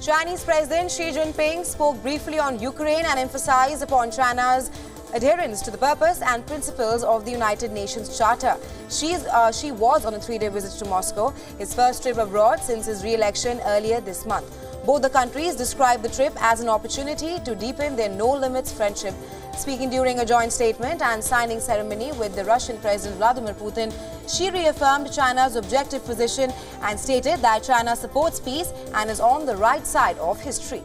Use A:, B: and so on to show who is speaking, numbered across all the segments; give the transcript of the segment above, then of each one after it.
A: Chinese President Xi Jinping spoke briefly on Ukraine and emphasized upon China's adherence to the purpose and principles of the United Nations Charter. She was on a 3-day visit to Moscow, his first trip abroad since his re-election earlier this month. Both the countries described the trip as an opportunity to deepen their no-limits friendship. Speaking during a joint statement and signing ceremony with the Russian President Vladimir Putin, Xi reaffirmed China's objective position and stated that China supports peace and is on the right side of history.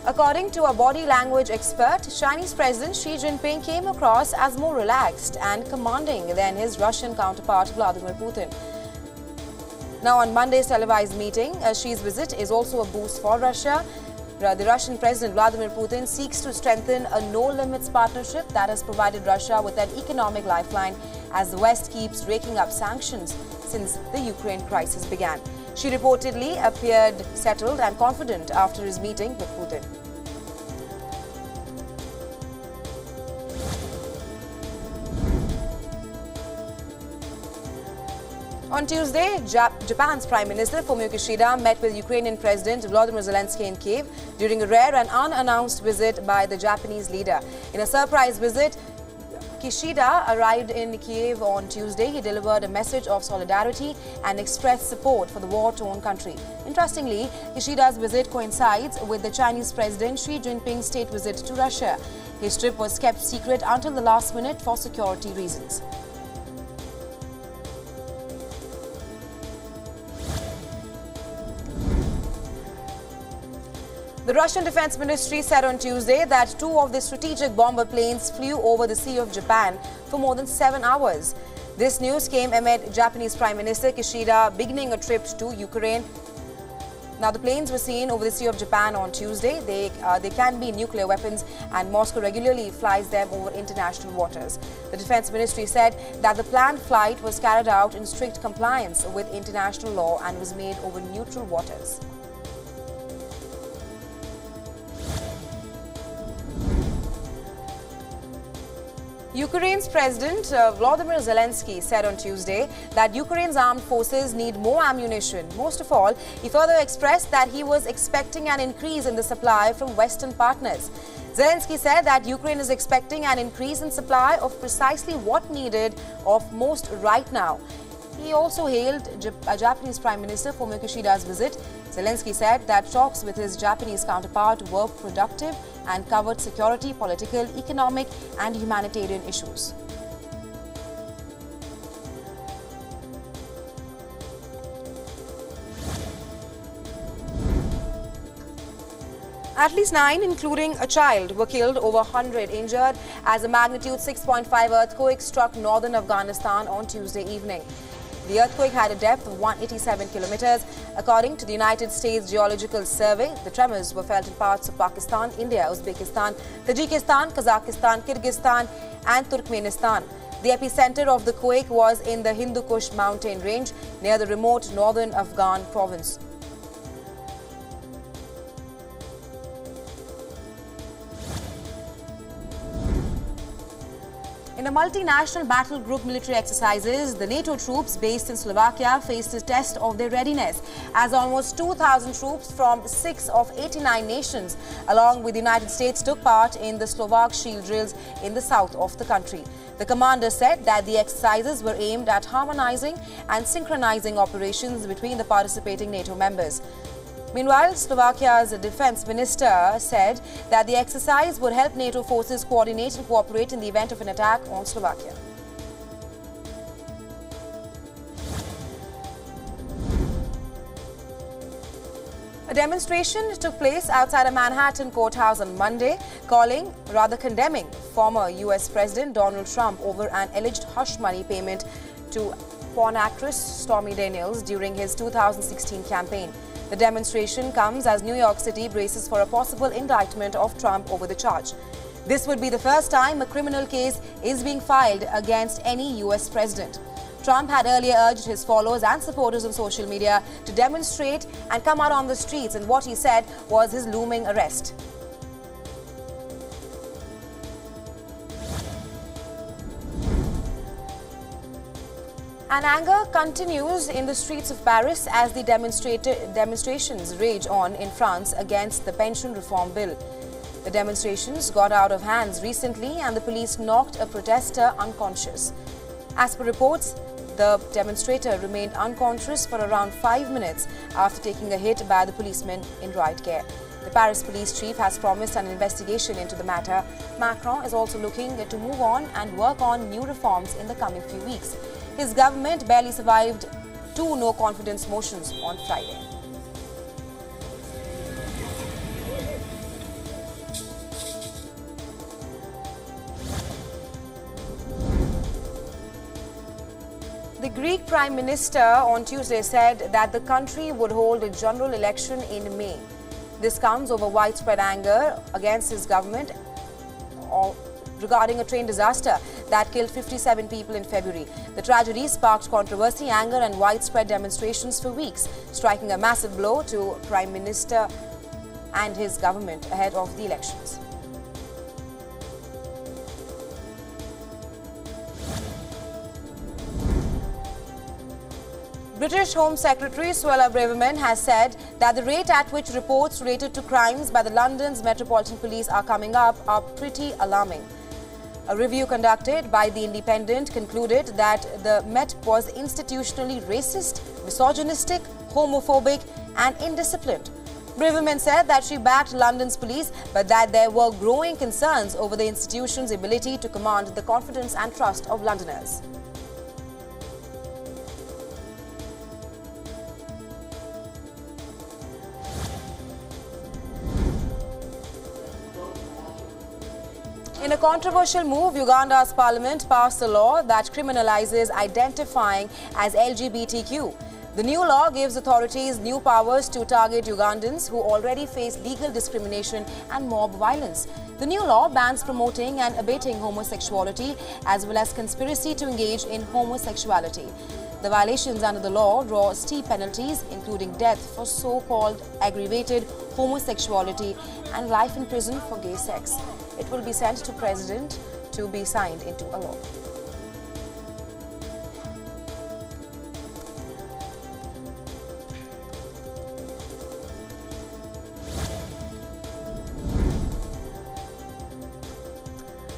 A: According to a body language expert, Chinese President Xi Jinping came across as more relaxed and commanding than his Russian counterpart Vladimir Putin. Now, on Monday's televised meeting, Xi's visit is also a boost for Russia. The Russian President Vladimir Putin seeks to strengthen a no-limits partnership that has provided Russia with an economic lifeline as the West keeps raking up sanctions since the Ukraine crisis began. Xi reportedly appeared settled and confident after his meeting with Putin. On Tuesday, Japan's Prime Minister Kishida met with Ukrainian President Volodymyr Zelensky in Kiev during a rare and unannounced visit by the Japanese leader. In a surprise visit, Kishida arrived in Kiev on Tuesday. He delivered a message of solidarity and expressed support for the war-torn country. Interestingly, Kishida's visit coincides with the Chinese President Xi Jinping's state visit to Russia. His trip was kept secret until the last minute for security reasons. The Russian Defense Ministry said on Tuesday that 2 of the strategic bomber planes flew over the Sea of Japan for more than 7 hours. This news came amid Japanese Prime Minister Kishida beginning a trip to Ukraine. Now, the planes were seen over the Sea of Japan on Tuesday. They can be nuclear weapons, and Moscow regularly flies them over international waters. The Defense Ministry said that the planned flight was carried out in strict compliance with international law and was made over neutral waters. Ukraine's President Volodymyr Zelensky said on Tuesday that Ukraine's armed forces need more ammunition. Most of all, he further expressed that he was expecting an increase in the supply from Western partners. Zelensky said that Ukraine is expecting an increase in supply of precisely what needed of most right now. He also hailed Japanese Prime Minister Kishida's visit. Zelensky said that talks with his Japanese counterpart were productive and covered security, political, economic and humanitarian issues. At least 9, including a child, were killed, over 100 injured as a magnitude 6.5 earthquake struck northern Afghanistan on Tuesday evening. The earthquake had a depth of 187 kilometers. According to the United States Geological Survey, the tremors were felt in parts of Pakistan, India, Uzbekistan, Tajikistan, Kazakhstan, Kyrgyzstan and Turkmenistan. The epicenter of the quake was in the Hindu Kush mountain range near the remote northern Afghan province. In a multinational battle group military exercises, the NATO troops based in Slovakia faced a test of their readiness as almost 2,000 troops from 6 of 89 nations along with the United States took part in the Slovak shield drills in the south of the country. The commander said that the exercises were aimed at harmonizing and synchronizing operations between the participating NATO members. Meanwhile, Slovakia's defense minister said that the exercise would help NATO forces coordinate and cooperate in the event of an attack on Slovakia. A demonstration took place outside a Manhattan courthouse on Monday, condemning former US President Donald Trump over an alleged hush money payment to porn actress Stormy Daniels during his 2016 campaign. The demonstration comes as New York City braces for a possible indictment of Trump over the charge. This would be the first time a criminal case is being filed against any US president. Trump had earlier urged his followers and supporters on social media to demonstrate and come out on the streets, and what he said was his looming arrest. And anger continues in the streets of Paris as the demonstrations rage on in France against the pension reform bill. The demonstrations got out of hands recently and the police knocked a protester unconscious. As per reports, the demonstrator remained unconscious for around 5 minutes after taking a hit by the policeman in riot gear. The Paris police chief has promised an investigation into the matter. Macron is also looking to move on and work on new reforms in the coming few weeks. His government barely survived 2 no-confidence motions on Friday. The Greek Prime Minister on Tuesday said that the country would hold a general election in May. This comes over widespread anger against his government regarding a train disaster that killed 57 people in February. The tragedy sparked controversy, anger and widespread demonstrations for weeks, striking a massive blow to Prime Minister and his government ahead of the elections. British Home Secretary Suella Braverman has said that the rate at which reports related to crimes by the London's Metropolitan Police are coming up are pretty alarming. A review conducted by The Independent concluded that the Met was institutionally racist, misogynistic, homophobic and indisciplined. Braverman said that she backed London's police, but that there were growing concerns over the institution's ability to command the confidence and trust of Londoners. In a controversial move, Uganda's parliament passed a law that criminalizes identifying as LGBTQ. The new law gives authorities new powers to target Ugandans who already face legal discrimination and mob violence. The new law bans promoting and abetting homosexuality as well as conspiracy to engage in homosexuality. The violations under the law draw steep penalties, including death for so-called aggravated homosexuality and life in prison for gay sex. It will be sent to President to be signed into a law.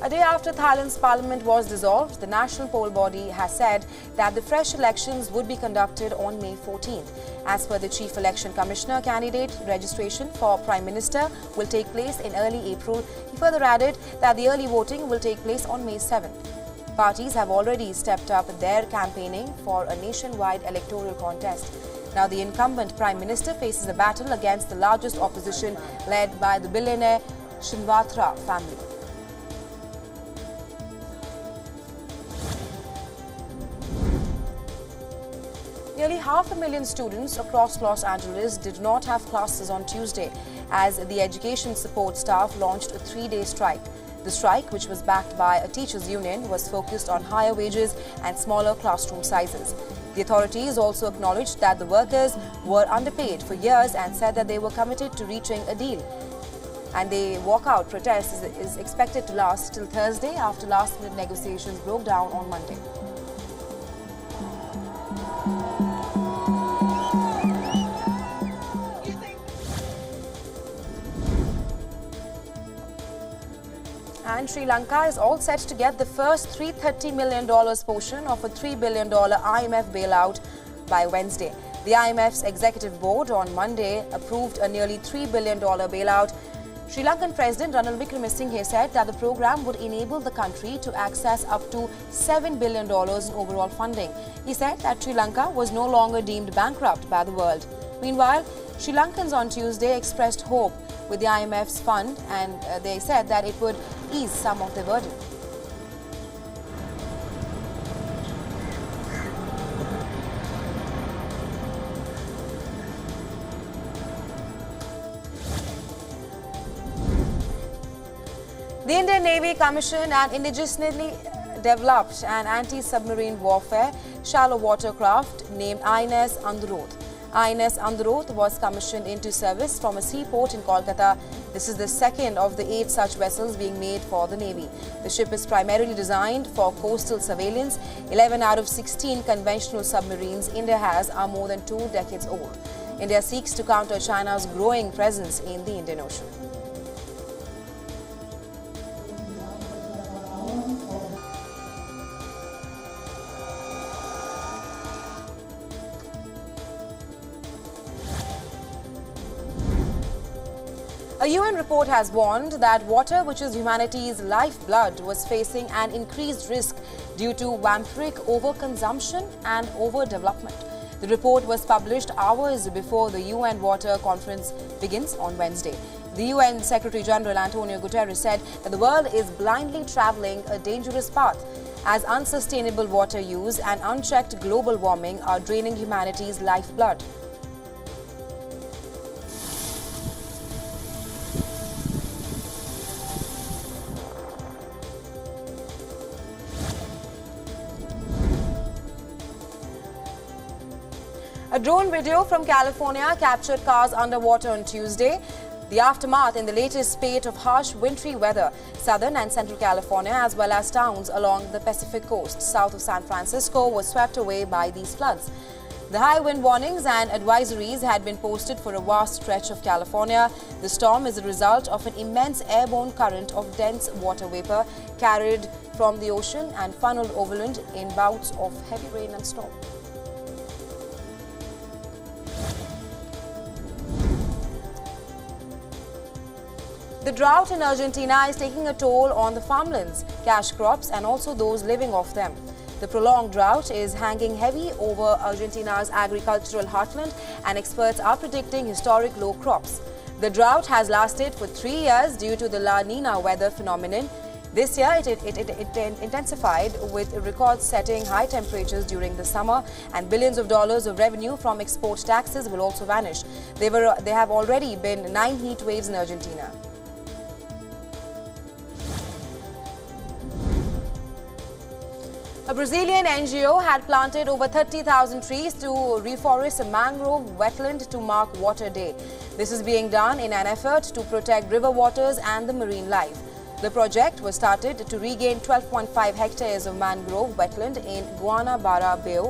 A: A day after Thailand's parliament was dissolved, the national poll body has said that the fresh elections would be conducted on May 14th. As per the Chief Election Commissioner, candidate registration for Prime Minister will take place in early April. He further added that the early voting will take place on May 7th. Parties have already stepped up their campaigning for a nationwide electoral contest. Now the incumbent Prime Minister faces a battle against the largest opposition led by the billionaire Shinawatra family. Nearly 500,000 students across Los Angeles did not have classes on Tuesday as the education support staff launched a 3-day strike. The strike, which was backed by a teachers' union, was focused on higher wages and smaller classroom sizes. The authorities also acknowledged that the workers were underpaid for years and said that they were committed to reaching a deal. And the walkout protest is expected to last till Thursday after last-minute negotiations broke down on Monday. And Sri Lanka is all set to get the first $330 million portion of a $3 billion IMF bailout by Wednesday. The IMF's executive board on Monday approved a nearly $3 billion bailout. Sri Lankan President Ranil Wickremesinghe said that the program would enable the country to access up to $7 billion in overall funding. He said that Sri Lanka was no longer deemed bankrupt by the world. Meanwhile, Sri Lankans on Tuesday expressed hope with the IMF's fund and they said that it would ease some of the burden. The Indian Navy commissioned an indigenously developed and anti-submarine warfare shallow water craft named INS Andurod. INS Androth was commissioned into service from a seaport in Kolkata. This is the second of the 8 such vessels being made for the Navy. The ship is primarily designed for coastal surveillance. 11 out of 16 conventional submarines India has are more than 2 decades old. India seeks to counter China's growing presence in the Indian Ocean. A UN report has warned that water, which is humanity's lifeblood, was facing an increased risk due to vampiric overconsumption and overdevelopment. The report was published hours before the UN Water Conference begins on Wednesday. The UN Secretary General Antonio Guterres said that the world is blindly traveling a dangerous path as unsustainable water use and unchecked global warming are draining humanity's lifeblood. A drone video from California captured cars underwater on Tuesday. The aftermath in the latest spate of harsh wintry weather. Southern and Central California, as well as towns along the Pacific coast south of San Francisco, were swept away by these floods. The high wind warnings and advisories had been posted for a vast stretch of California. The storm is a result of an immense airborne current of dense water vapor carried from the ocean and funneled overland in bouts of heavy rain and snow. The drought in Argentina is taking a toll on the farmlands, cash crops and also those living off them. The prolonged drought is hanging heavy over Argentina's agricultural heartland and experts are predicting historic low crops. The drought has lasted for 3 years due to the La Nina weather phenomenon. This year it intensified with record-setting high temperatures during the summer, and billions of dollars of revenue from export taxes will also vanish. There have already been 9 heat waves in Argentina. A Brazilian NGO had planted over 30,000 trees to reforest a mangrove wetland to mark Water Day. This is being done in an effort to protect river waters and the marine life. The project was started to regain 12.5 hectares of mangrove wetland in Guanabara Bay,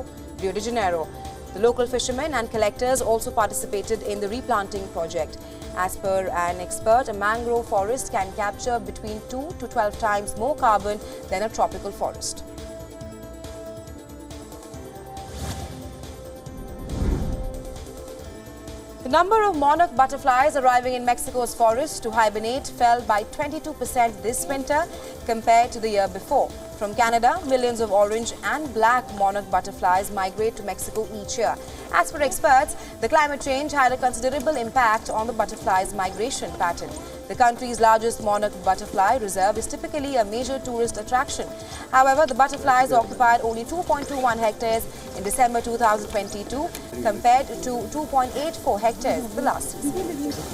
A: Rio de Janeiro. The local fishermen and collectors also participated in the replanting project. As per an expert, a mangrove forest can capture between 2 to 12 times more carbon than a tropical forest. The number of monarch butterflies arriving in Mexico's forests to hibernate fell by 22% this winter compared to the year before. From Canada, millions of orange and black monarch butterflies migrate to Mexico each year. As per experts, the climate change had a considerable impact on the butterflies' migration pattern. The country's largest monarch butterfly reserve is typically a major tourist attraction. However, the butterflies occupied only 2.21 hectares in December 2022 compared to 2.84 hectares the last season.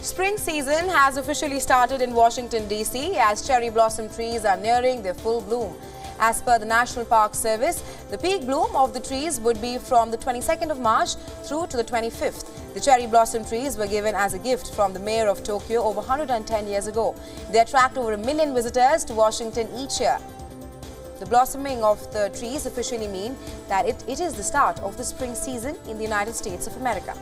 A: Spring season has officially started in Washington, D.C. as cherry blossom trees are nearing their full bloom. As per the National Park Service, the peak bloom of the trees would be from the 22nd of March through to the 25th. The cherry blossom trees were given as a gift from the mayor of Tokyo over 110 years ago. They attract over 1 million visitors to Washington each year. The blossoming of the trees officially mean that it is the start of the spring season in the United States of America.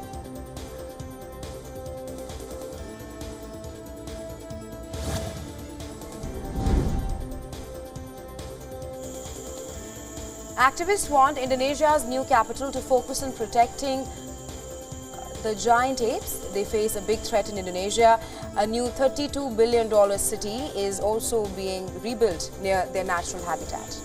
A: Activists want Indonesia's new capital to focus on protecting the giant apes. They face a big threat in Indonesia. A new $32 billion city is also being rebuilt near their natural habitat.